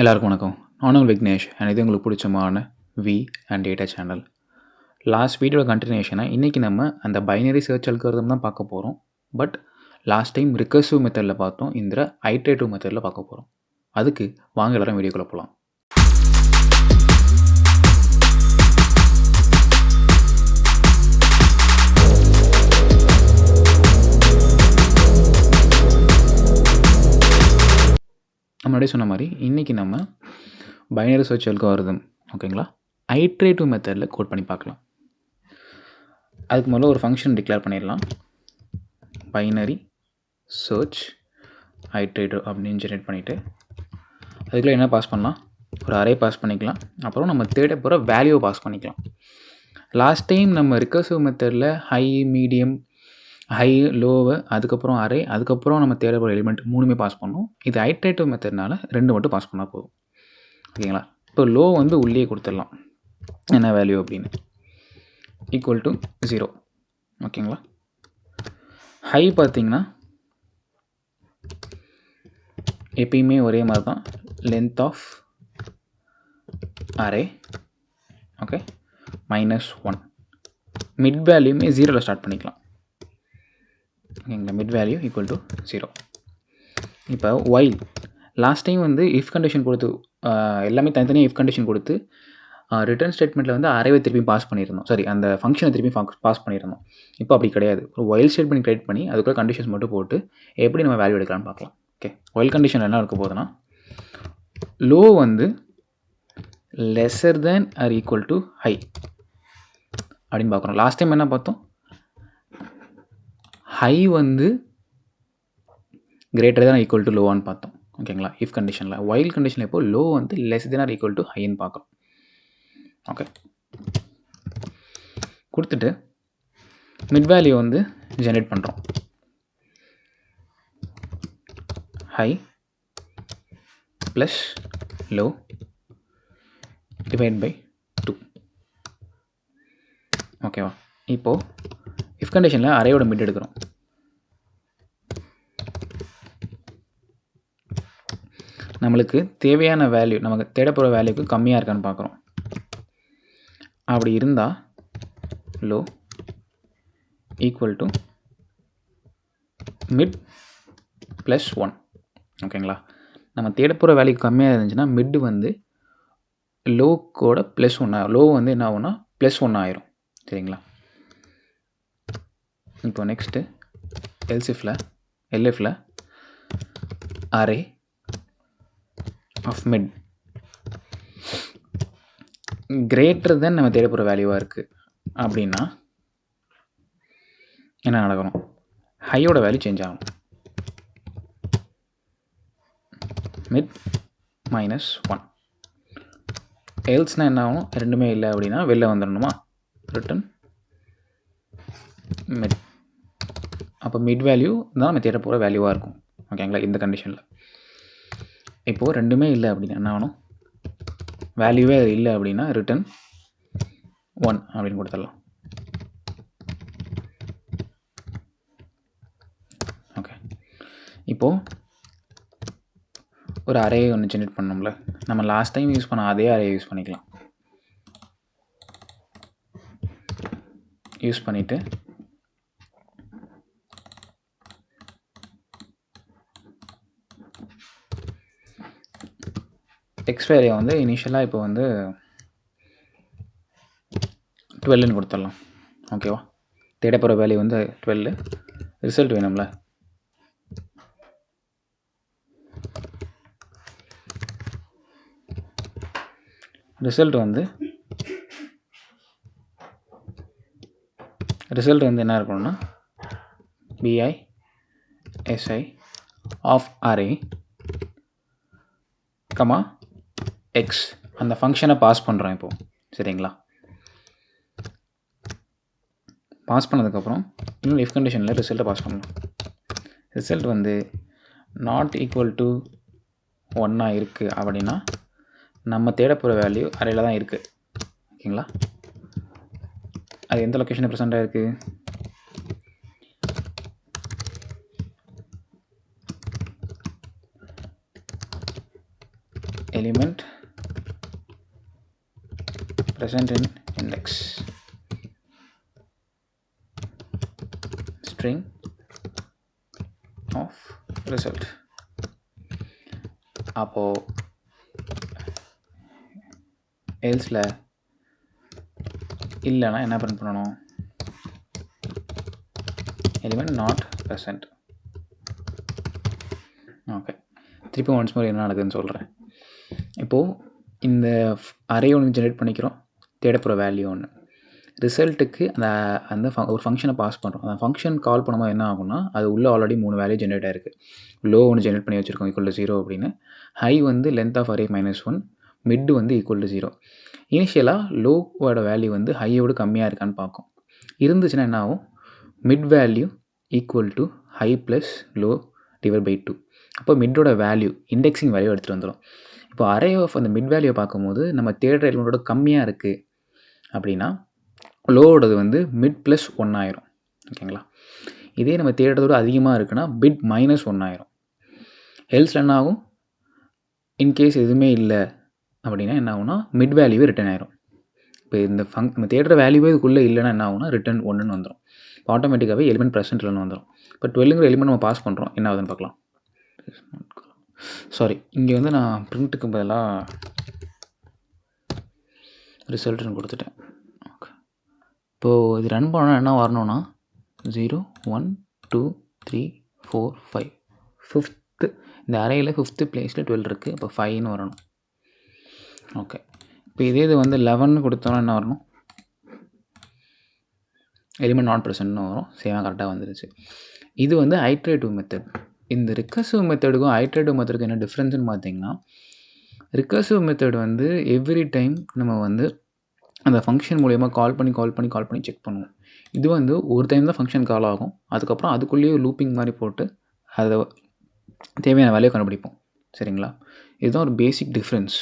எல்லாருக்கும் வணக்கம். நான் உங்கள் விக்னேஷ். இது உங்களுக்கு பிடிச்சமான V and data channel. Last வீடியோட கன்டினியூஷனா இன்னைக்கு நம்ம அந்த பைனரி சர்ச் அல்காரிதம் தான் பார்க்க போறோம். பட் லாஸ்ட் டைம் ரிகர்சிவ் மெத்தட்ல பார்த்தோம். இந்த ஐட்ரேட்டிவ் மெத்தட்ல பார்க்க போறோம். அதுக்கு வாங்க எல்லாரும் வீடியோக்குள்ள போலாம். முன்னாடியே சொன்ன மாதிரி இன்னைக்கு நம்ம பைனரி சர்ச் அல்காரிதம் ஓகேங்களா, ஐட்ரேட்டிவ் மெத்தடில் கோட் பண்ணி பார்க்கலாம். அதுக்கு முதல்ல ஒரு ஃபங்க்ஷன் டிக்ளேர் பண்ணிடலாம். பைனரி சர்ச் ஐட்ரேட்டிவ் அப்படின்னு ஜெனரேட் பண்ணிவிட்டு அதுக்குள்ளே என்ன பாஸ் பண்ணலாம், ஒரு அரே பாஸ் பண்ணிக்கலாம். அப்புறம் நம்ம தேட போகிற வேல்யூவை பாஸ் பண்ணிக்கலாம். லாஸ்ட் டைம் நம்ம ரிகர்சிவ் மெத்தடில் ஹை, மீடியம், ஹை, லோவு, அதுக்கப்புறம் அரே, அதுக்கப்புறம் நம்ம தேட போகிற எலிமெண்ட் மூணுமே பாஸ் பண்ணோம். இது ஐட்ரேட்டிவ் மெத்தட்னால 2 மட்டும் பாஸ் பண்ணால் போதும். ஓகேங்களா. இப்போ லோ வந்து உள்ளே கொடுத்துடலாம். என்ன வேல்யூ அப்படின்னு ஈக்குவல் டு 0. ஓகேங்களா. ஹை பார்த்தீங்கன்னா எப்பயுமே ஒரே மாதிரி தான், length of array okay -1. Mid வேல்யூமே 0ல் ஸ்டார்ட் பண்ணிக்கலாம். ஓகேங்களா. Mid value equal to 0. இப்போ ஒயில் லாஸ்ட் டைம் வந்து இஃப் கண்டிஷன் கொடுத்து எல்லாமே தனித்தனியாக இஃப் கண்டிஷன் கொடுத்து ரிட்டர்ன் ஸ்டேட்மெண்ட்டில் வந்து அரேவை திருப்பி பாஸ் பண்ணியிருந்தோம். சரி, அந்த ஃபங்க்ஷனை திருப்பி பாஸ் பண்ணியிருந்தோம். இப்போ அப்படி கிடையாது. ஒரு ஒயில் ஸ்டேட்மெண்ட் கிரியேட் பண்ணி அதுக்குள்ள கண்டிஷன்ஸ் மட்டும் போட்டு எப்படி நம்ம வேல்யூ எடுக்கலாம்னு பார்க்கலாம். ஓகே, ஒயில் கண்டிஷன் என்ன இருக்க போகுதுன்னா, லோ வந்து lesser than or equal to high அப்படின்னு பார்க்குறோம். லாஸ்ட் டைம் என்ன பார்த்தோம், ஹை வந்து கிரேட்டர் தேன் ஈக்குவல் டு லோவான்னு பார்த்தோம். ஓகேங்களா. இஃப் கண்டிஷனில் ஒயில் கண்டிஷனில் இப்போ லோ வந்து less than or equal to ஹைன்னு பார்க்குறோம். ஓகே, கொடுத்துட்டு மிட் வேல்யூ வந்து ஜென்ரேட் பண்ணுறோம். High plus low divide by 2. ஓகேவா. இப்போது இஃப் கண்டிஷனில் அரேயோட மிட் எடுக்கிறோம். நம்மளுக்கு தேவையான வேல்யூ, நமக்கு தேடப்போகிற வேல்யூக்கு கம்மியாக இருக்கான்னு பார்க்குறோம். அப்படி இருந்தால் low equal to mid plus 1. ஓகேங்களா. நம்ம தேடப்போகிற வேல்யூக்கு கம்மியாக இருந்துச்சுன்னா மிட் வந்து லோக்கோட ப்ளஸ் 1, லோ வந்து என்ன ஆகும்னா +1 ஆயிரும். சரிங்களா. இப்போ நெக்ஸ்ட்டு எல்எஃப்ல array of mid greater than நம்ம தேட போகிற வேல்யூவாக இருக்குது அப்படின்னா என்ன நடக்கணும், ஹையோட வேல்யூ சேஞ்ச் ஆகும். மிட் -1 எல்ஸ்னால் என்ன ஆகும், ரெண்டுமே இல்லை அப்படின்னா வெளில வந்துடணுமா, ரிட்டன் மிட். அப்போ மிட் வேல்யூ தான் நம்ம தேட போகிற வேல்யூவாக இருக்கும். ஓகேங்களா. இந்த கண்டிஷனில் இப்போது ரெண்டுமே இல்லை அப்படின்னா என்ன ஆகணும், வேல்யூவே இல்லை அப்படின்னா ரிட்டன் 1 அப்படின்னு கொடுத்துடலாம். ஓகே, இப்போது ஒரு அரே ஒன்று ஜென்ரேட் பண்ணோம்ல, நம்ம லாஸ்ட் டைம் யூஸ் பண்ண அதே அரே யூஸ் பண்ணிக்கலாம். யூஸ் பண்ணிவிட்டு டெக்ஸ்ட் அரே வந்து இனிஷியலாக இப்போ வந்து 12ன்னு கொடுத்துடலாம். ஓகேவா. தேட போகிற வேல்யூ வந்து 12, ரிசல்ட் வேணும்ல. ரிசல்ட் வந்து என்ன இருக்கணும்னா BISI of array comma X, அந்த ஃபங்க்ஷனை பாஸ் பண்ணுறோம் இப்போது. சரிங்களா. பாஸ் பண்ணதுக்கப்புறம் இன்னும் இஃப் கண்டிஷனில் ரிசல்ட்டை பாஸ் பண்ணலாம். ரிசல்ட் வந்து நாட் ஈக்குவல் டு 1 இருக்குது அப்படின்னா நம்ம தேட போகிற வேல்யூ அரேல தான் இருக்குது. ஓகேங்களா. அது எந்த லொக்கேஷனில் ப்ரெசென்ட் ஆகிருக்கு, element present in index string of result. அப்போ எல்ஸில் இல்லைன்னா என்ன பிரிண்ட் பண்ணணும்? Element not present. ஓகே, திருப்பி ஒன்ஸ் மோர் என்ன நடக்குதுன்னு சொல்கிறேன். இப்போது இந்த அரே ஒன்று ஜென்ரேட் பண்ணிக்கிறோம், தேடப்புற வேல்யூ ஒன்று. ரிசல்ட்டுக்கு அந்த ஒரு ஃபங்க்ஷனை பாஸ் பண்ணுறோம். அந்த ஃபங்க்ஷன் கால் பண்ணும்போது என்ன ஆகும்னா, அது உள்ளே ஆல்ரெடி 3 வேல்யூ ஜென்ரேட் ஆயிருக்கு. லோ ஒன்று ஜென்ரேட் பண்ணி வச்சுருக்கோம் ஈக்குவல் டு 0 அப்படின்னு. ஹை வந்து லென்த் ஆஃப் அரே -1, மிட் வந்து ஈக்குவல் டு 0. இனிஷியலாக லோவோட வேல்யூ வந்து ஹையோடு கம்மியாக இருக்கான்னு பார்க்கும். இருந்துச்சுன்னா என்ன ஆகும்? Mid value equal to high plus low divide by 2. அப்போ மிட்டோட வேல்யூ இண்டெக்ஸிங் வேல்யூ எடுத்துகிட்டு வந்துடும். இப்போ அரே ஆஃப் அந்த மிட் வேல்யூவை பார்க்கும்போது நம்ம தேடுற எலிமெண்ட்டோட கம்மியாக இருக்குது அப்படின்னா லோவோடது வந்து மிட் ப்ளஸ் 1 ஆயிரும். ஓகேங்களா? இதே நம்ம தேடுறதோட அதிகமாக இருக்குன்னா பிட் -1 ஆயிரும். எல்ஸில் என்ன ஆகும்? இன்கேஸ் எதுவுமே இல்லை அப்படின்னா என்ன ஆகும்னா மிட் வேல்யூவே ரிட்டர்ன் ஆயிரும். இப்போ இந்த நம்ம தேடுற வேல்யூவே இதுக்குள்ளே இல்லைன்னா என்ன ஆகும்னா ரிட்டர்ன் 1ன்னு வந்துடும். இப்போ ஆட்டோமேட்டிக்காகவே எலிமெண்ட் ப்ரெசென்ட் இல்லைன்னு வந்துடும். இப்போ 12ங்கிற எலிமெண்ட் நம்ம பாஸ் பண்ணுறோம், என்ன ஆகுதுன்னு பார்க்கலாம். சாரி, இங்கே வந்து நான் பிரிண்ட்டுக்கு பதிலாக ரிசல்ட்னு கொடுத்துட்டேன். ஓகே, இப்போது இது ரன் பண்ணால் என்ன வரணும்னா 0 1 2 3 4 5 ஃபிஃப்த்து இந்த அறையில் 5th பிளேஸில் 12 இருக்குது. இப்போ 5ன்னு வரணும். ஓகே, இப்போ இதே இது வந்து 11 கொடுத்தோன்னா என்ன வரணும்? எலிமெண்ட் நாட் ப்ரெசென்ட்னு வரும். சேமாக கரெக்டாக வந்துருச்சு. இது வந்து ஐட்ரேட்டிவ் மெத்தட். இந்த ரிகர்சிவ் மெத்தடுக்கும் ஐட்ரேட்டிவ் மெத்தடுக்கும் என்ன டிஃப்ரென்ஸ்னு பார்த்தீங்கன்னா, ரிகர்சிவ் மெத்தட் வந்து எவ்ரி டைம் நம்ம வந்து அந்த ஃபங்க்ஷன் மூலயமா கால் பண்ணி செக் பண்ணுவோம். இது வந்து ஒரு டைம் தான் ஃபங்க்ஷன் கால் ஆகும். அதுக்கப்புறம் அதுக்குள்ளேயே லூப்பிங் மாதிரி போட்டு அதை தேவையான வேலையை கண்டுபிடிப்போம். சரிங்களா? இதுதான் ஒரு பேசிக் டிஃப்ரென்ஸ்.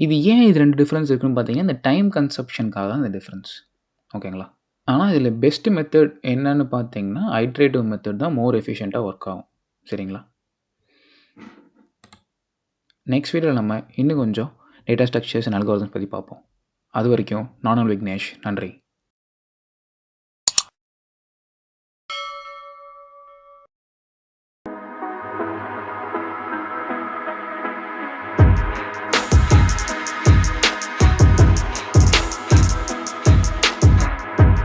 இது ஏன் இது 2 டிஃப்ரென்ஸ் இருக்குன்னு பார்த்தீங்கன்னா, இந்த டைம் கன்சப்ஷனுக்காக தான் இந்த டிஃப்ரென்ஸ். ஓகேங்களா? ஆனால் இதில் பெஸ்ட் மெத்தட் என்னன்னு பார்த்தீங்கன்னா, ஐட்ரேட்டிவ் மெத்தட் தான் மோர் எஃபிஷியண்ட்டாக ஒர்க் ஆகும். சரிங்களா? நெக்ஸ்ட் வீடியோவில் நம்ம இன்னும் கொஞ்சம் டேட்டா ஸ்ட்ரக்சர்ஸ் அண்ட் அல்காரிதம்ஸ் பற்றி பார்ப்போம். அது வரைக்கும் நான் உங்கள் விக்னேஷ். நன்றி.